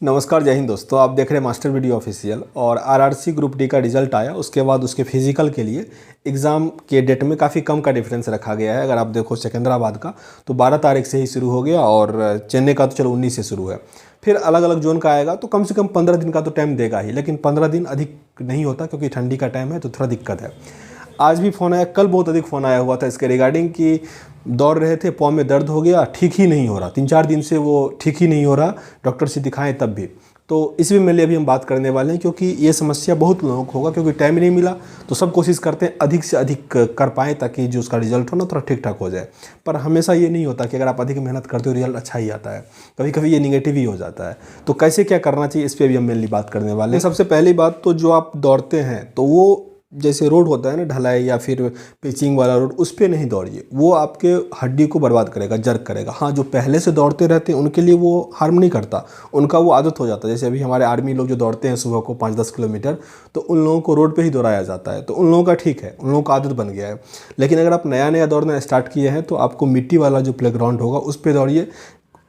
नमस्कार, जय हिंद दोस्तों। आप देख रहे हैं मास्टर वीडियो ऑफिशियल। और आरआरसी ग्रुप डी का रिजल्ट आया, उसके बाद उसके फिजिकल के लिए एग्ज़ाम के डेट में काफ़ी कम का डिफरेंस रखा गया है। अगर आप देखो सिकंदराबाद का तो 12 तारीख से ही शुरू हो गया और चेन्नई का तो चलो 19 से शुरू है। फिर अलग अलग जोन का आएगा तो कम से कम 15 दिन का तो टाइम देगा ही, लेकिन 15 दिन अधिक नहीं होता क्योंकि ठंडी का टाइम है तो थोड़ा दिक्कत है। आज भी फ़ोन आया, कल बहुत अधिक फ़ोन आया हुआ था इसके रिगार्डिंग कि दौड़ रहे थे, पाँव में दर्द हो गया, ठीक ही नहीं हो रहा, 3-4 दिन से वो ठीक ही नहीं हो रहा, डॉक्टर से दिखाएं तब भी। तो इसी में अभी हम बात करने वाले हैं क्योंकि ये समस्या बहुत लोगों को होगा, क्योंकि टाइम नहीं मिला तो सब कोशिश करते हैं अधिक से अधिक कर पाएँ ताकि जो उसका रिजल्ट हो ना थोड़ा ठीक ठाक हो जाए। पर हमेशा ये नहीं होता कि अगर आप अधिक मेहनत करते हो रिजल्ट अच्छा ही आता है, कभी कभी ये निगेटिव ही हो जाता है। तो कैसे क्या करना चाहिए इस पर भी हम मेनली बात करने वाले हैं। सबसे पहली बात तो जो आप दौड़ते हैं तो वो जैसे रोड होता है ना, ढलाई या फिर पिचिंग वाला रोड, उस पर नहीं दौड़िए, वो आपके हड्डी को बर्बाद करेगा, जर्क करेगा। हाँ, जो पहले से दौड़ते रहते हैं उनके लिए वो हार्म नहीं करता, उनका वो आदत हो जाता है। जैसे अभी हमारे आर्मी लोग जो दौड़ते हैं सुबह को 5-10 किलोमीटर, तो उन लोगों को रोड पे ही दौड़ाया जाता है, तो उन लोगों का ठीक है, उन लोगों का आदत बन गया है। लेकिन अगर आप नया नया दौड़ना स्टार्ट किए हैं तो आपको मिट्टी वाला जो प्लेग्राउंड होगा उस पर दौड़िए।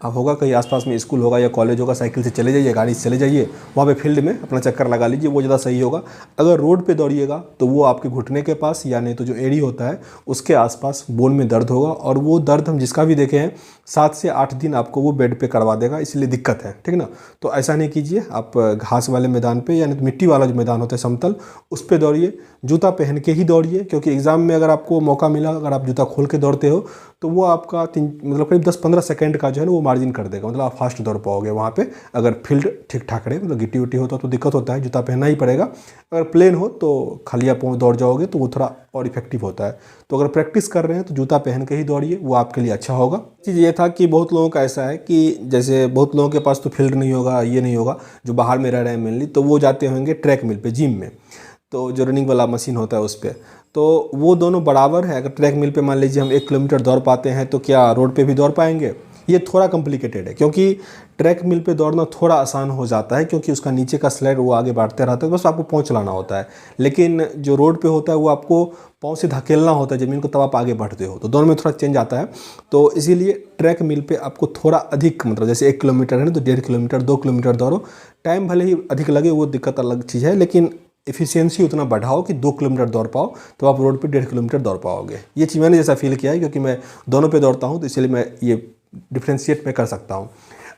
अब होगा कहीं आसपास में स्कूल होगा या कॉलेज होगा, साइकिल से चले जाइए, गाड़ी से चले जाइए, वहाँ पे फील्ड में अपना चक्कर लगा लीजिए, वो ज़्यादा सही होगा। अगर रोड पे दौड़िएगा तो वो आपके घुटने के पास या नहीं तो जो एड़ी होता है उसके आसपास बोन में दर्द होगा, और वो दर्द हम जिसका भी देखे हैं 7 से 8 दिन आपको वो बेड पे करवा देगा, इसलिए दिक्कत है, ठीक ना। तो ऐसा नहीं कीजिए, आप घास वाले मैदान पे यानी तो मिट्टी वाला जो मैदान होता है समतल, उस पर दौड़िए। जूता पहन के ही दौड़िए, क्योंकि एग्ज़ाम में अगर आपको मौका मिला, अगर आप जूता खोल के दौड़ते हो तो वो आपका मतलब करीब 10-15 सेकंड का जो है ना वो मार्जिन कर देगा, मतलब आप फास्ट दौड़ पाओगे वहाँ पे। अगर फील्ड ठीक ठाक रहे, मतलब गिट्टी उट्टी होता तो दिक्कत होता है, जूता पहनना ही पड़ेगा। अगर प्लेन हो तो खालिया पाँव दौड़ जाओगे तो वो थोड़ा और इफेक्टिव होता है। तो अगर प्रैक्टिस कर रहे हैं तो जूता पहन के ही दौड़िए, वो आपके लिए अच्छा होगा। चीज़ ये था कि बहुत लोगों का ऐसा है कि जैसे बहुत लोगों के पास तो फील्ड नहीं होगा, ये नहीं होगा, जो बाहर में रह रहे हैं मेनली, तो वो जाते होंगे ट्रैक मिल पे, जिम में, तो जो रनिंग वाला मशीन होता है उस पर। तो वो दोनों बराबर है। अगर ट्रैक मिल पे मान लीजिए हम 1 किलोमीटर दौड़ पाते हैं तो क्या रोड पे भी दौड़ पाएंगे? ये थोड़ा कॉम्प्लिकेटेड है, क्योंकि ट्रैक मिल पे दौड़ना थोड़ा आसान हो जाता है क्योंकि उसका नीचे का स्लाइड वो आगे बढ़ते रहता है, बस आपको पाँव चलाना होता है। लेकिन जो रोड पे होता है वो आपको पाँव से धकेलना होता है ज़मीन को, तब आप आगे बढ़ते हो, तो दोनों में थोड़ा चेंज आता है। तो इसीलिए ट्रैक मिल पे आपको थोड़ा अधिक, मतलब जैसे 1 किलोमीटर है ना तो 1.5 किलोमीटर 2 किलोमीटर दौड़ो। टाइम भले ही अधिक लगे, वो दिक्कत अलग चीज़ है, लेकिन एफिशिएंसी उतना बढ़ाओ कि 2 किलोमीटर दौड़ पाओ, तो आप रोड पे 1.5 किलोमीटर दौड़ पाओगे। ये चीज़ मैंने जैसा फील किया है, क्योंकि मैं दोनों पे दौड़ता हूँ, तो इसलिए मैं ये डिफ्रेंशिएट मैं कर सकता हूँ।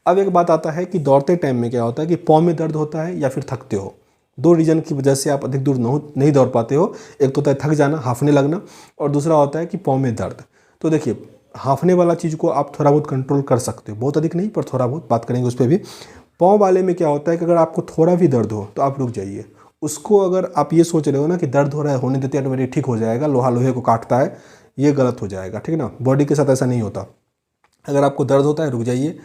अब एक बात आता है कि दौड़ते टाइम में क्या होता है कि पाँव में दर्द होता है या फिर थकते हो। 2 रीज़न की वजह से आप अधिक दूर नहीं दौड़ पाते हो। एक तो होता है थक जाना, हांफने लगना, और दूसरा होता है कि पाँव में दर्द। तो देखिए, हांफने वाला चीज़ को आप थोड़ा बहुत कंट्रोल कर सकते हो, बहुत अधिक नहीं पर थोड़ा बहुत, बात करेंगे उस पर भी। पाँव वाले में क्या होता है कि अगर आपको थोड़ा भी दर्द हो तो आप रुक जाइए। उसको अगर आप ये सोच रहे हो ना कि दर्द हो रहा है, होने देते हैं ऑटोमेटिक ठीक हो जाएगा, लोहा लोहे को काटता है, ये गलत हो जाएगा, ठीक है ना। बॉडी के साथ ऐसा नहीं होता। अगर आपको दर्द होता है रुक जाइए,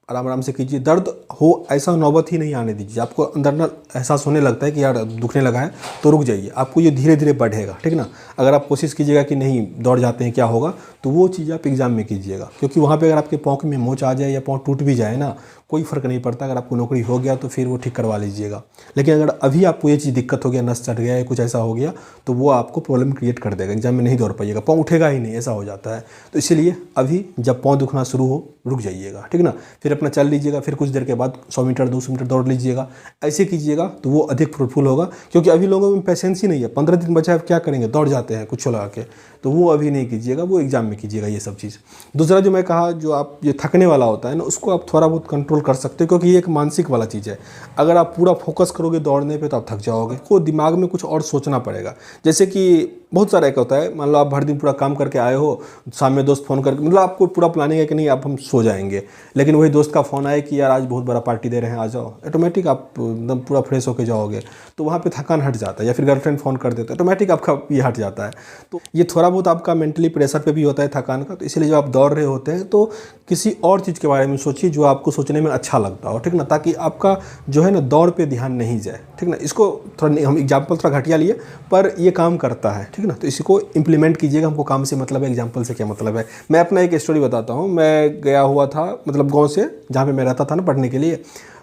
आराम आराम से कीजिए। दर्द हो ऐसा नौबत ही नहीं आने दीजिए। आपको अंदर ना एहसास होने लगता है कि यार दुखने लगा है तो रुक जाइए, आपको ये धीरे धीरे बढ़ेगा, ठीक ना। अगर आप कोशिश कीजिएगा कि नहीं दौड़ जाते हैं क्या होगा, तो वो चीज़ आप एग्ज़ाम में कीजिएगा, क्योंकि वहाँ पे अगर आपके पाँव में मोच आ जाए या पाँव टूट भी जाए ना, कोई फ़र्क नहीं पड़ता। अगर आपको नौकरी हो गया तो फिर वो ठीक करवा लीजिएगा। लेकिन अगर अभी आपको ये चीज़ दिक्कत हो गया, नस चढ़ गया या कुछ ऐसा हो गया, तो वो आपको प्रॉब्लम क्रिएट कर देगा, एग्जाम में नहीं दौड़ पाइएगा, पाँव उठेगा ही नहीं, ऐसा हो जाता है। तो इसीलिए अभी जब पाँव दुखना शुरू हो रुक जाइएगा, ठीक ना। फिर अपना चल लीजिएगा, फिर कुछ देर के बाद 100 मीटर 200 मीटर दौड़ लीजिएगा। ऐसे कीजिएगा तो वो अधिक फ्रूटफुल होगा, क्योंकि अभी लोगों में पेशेंस ही नहीं है। 15 दिन बचा है, क्या करेंगे, दौड़ जाते हैं कुछ लगा के, तो वो अभी नहीं कीजिएगा, वो एग्जाम में कीजिएगा ये सब चीज़। दूसरा जो मैं कहा, जो आप ये थकने वाला होता है ना, उसको आप थोड़ा बहुत कंट्रोल कर सकते हो, क्योंकि ये एक मानसिक वाला चीज़ है। अगर आप पूरा फोकस करोगे दौड़ने पे तो आप थक जाओगे, को दिमाग में कुछ और सोचना पड़ेगा। जैसे कि बहुत सारा एक होता है, मान लो आप भर दिन पूरा काम करके आए हो, शाम में दोस्त फ़ोन करके, मतलब आपको पूरा प्लानिंग है कि नहीं आप हम सो जाएंगे, लेकिन वही दोस्त का फ़ोन आए कि यार आज बहुत बड़ा पार्टी दे रहे हैं आ जाओ, ऑटोमेटिक आप एकदम पूरा फ्रेश होकर जाओगे, तो वहाँ पे थकान हट जाता है। या फिर गर्लफ्रेंड फ़ोन कर देते हैं, ऑटोमेटिक आपका ये हट जाता है। तो ये थोड़ा बहुत आपका मेंटली प्रेशर पे भी होता है थकान का। तो इसलिए जब आप दौड़ रहे होते हैं तो किसी और चीज़ के बारे में सोचिए जो आपको सोचने में अच्छा लगता हो, ठीक ना, ताकि आपका जो है ना दौड़ पे ध्यान नहीं जाए, ठीक ना। इसको थोड़ा हम एग्जाम्पल थोड़ा घटिया लिए, पर ये काम करता है, ठीक ना। तो इसको इम्प्लीमेंट कीजिएगा। हमको काम से मतलब है, एग्जाम्पल से क्या मतलब है। मैं अपना एक स्टोरी बताता हूँ। मैं गया हुआ था, मतलब गाँव से जहाँ पर मैं रहता था ना पढ़ने के लिए,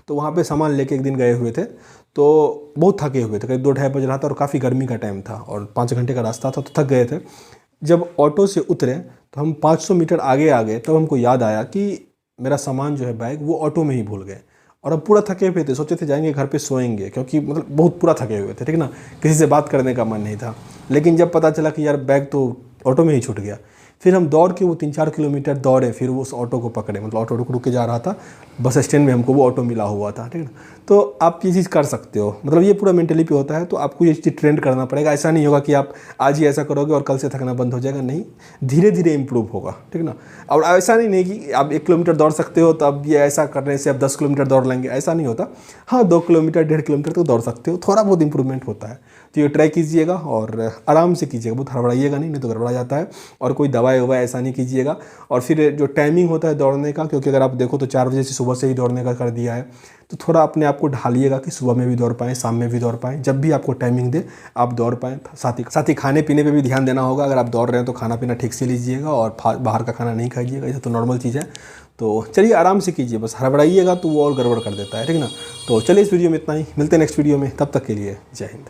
तो वहाँ पर सामान लेके एक दिन गए हुए थे, तो बहुत थके हुए थे, करीब 2-2:30 बज रहा था और काफ़ी गर्मी का टाइम था और 5 घंटे का रास्ता था, तो थक गए थे। जब ऑटो से उतरे तो हम 500 मीटर आगे आ गए, तब हमको याद आया कि मेरा सामान जो है बैग वो ऑटो में ही भूल गए। और अब पूरा थके हुए थे, सोचे थे जाएंगे घर पे सोएंगे, क्योंकि मतलब बहुत पूरा थके हुए थे, ठीक ना, किसी से बात करने का मन नहीं था। लेकिन जब पता चला कि यार बैग तो ऑटो में ही छूट गया, फिर हम दौड़ के वो 3-4 किलोमीटर दौड़े, फिर वो उस ऑटो को पकड़े, मतलब ऑटो रुक के जा रहा था, बस स्टैंड में हमको वो ऑटो मिला हुआ था, ठीक है ना। तो आप ये चीज़ कर सकते हो, मतलब ये पूरा मेंटली पे होता है, तो आपको ये चीज़ ट्रेंड करना पड़ेगा। ऐसा नहीं होगा कि आप आज ही ऐसा करोगे और कल से थकना बंद हो जाएगा, नहीं, धीरे धीरे इंप्रूव होगा, ठीक ना। और ऐसा नहीं कि आप 1 किलोमीटर दौड़ सकते हो तो अब ये ऐसा करने से आप 10 किलोमीटर दौड़ लेंगे, ऐसा नहीं होता। हाँ, 2 किलोमीटर 1.5 किलोमीटर तो दौड़ सकते हो, थोड़ा बहुत इंप्रूवमेंट होता है। तो ये ट्राई कीजिएगा और आराम से कीजिएगा, बहुत हड़बड़ाइएगा नहीं तो गड़बड़ा जाता है। और कोई दवाई ववाई ऐसा नहीं कीजिएगा। और फिर जो टाइमिंग होता है दौड़ने का, क्योंकि अगर आप देखो तो 4 बजे से सुबह से ही दौड़ने का कर दिया है, तो थोड़ा अपने आप को ढालिएगा कि सुबह में भी दौड़ पाएँ, शाम में भी दौड़ पाएँ, जब भी आपको टाइमिंग दे आप दौड़ पाएँ। साथ ही खाने पीने पे भी ध्यान देना होगा। अगर आप दौड़ रहे हैं तो खाना पीना ठीक से लीजिएगा और बाहर का खाना नहीं खाइएगा, ये तो नॉर्मल चीज़ है। तो चलिए आराम से कीजिए, बस हड़बड़ाइएगा तो वो और गड़बड़ कर देता है, ठीक ना। तो चलिए इस वीडियो में इतना ही, मिलते हैं नेक्स्ट वीडियो में, तब तक के लिए जय हिंद।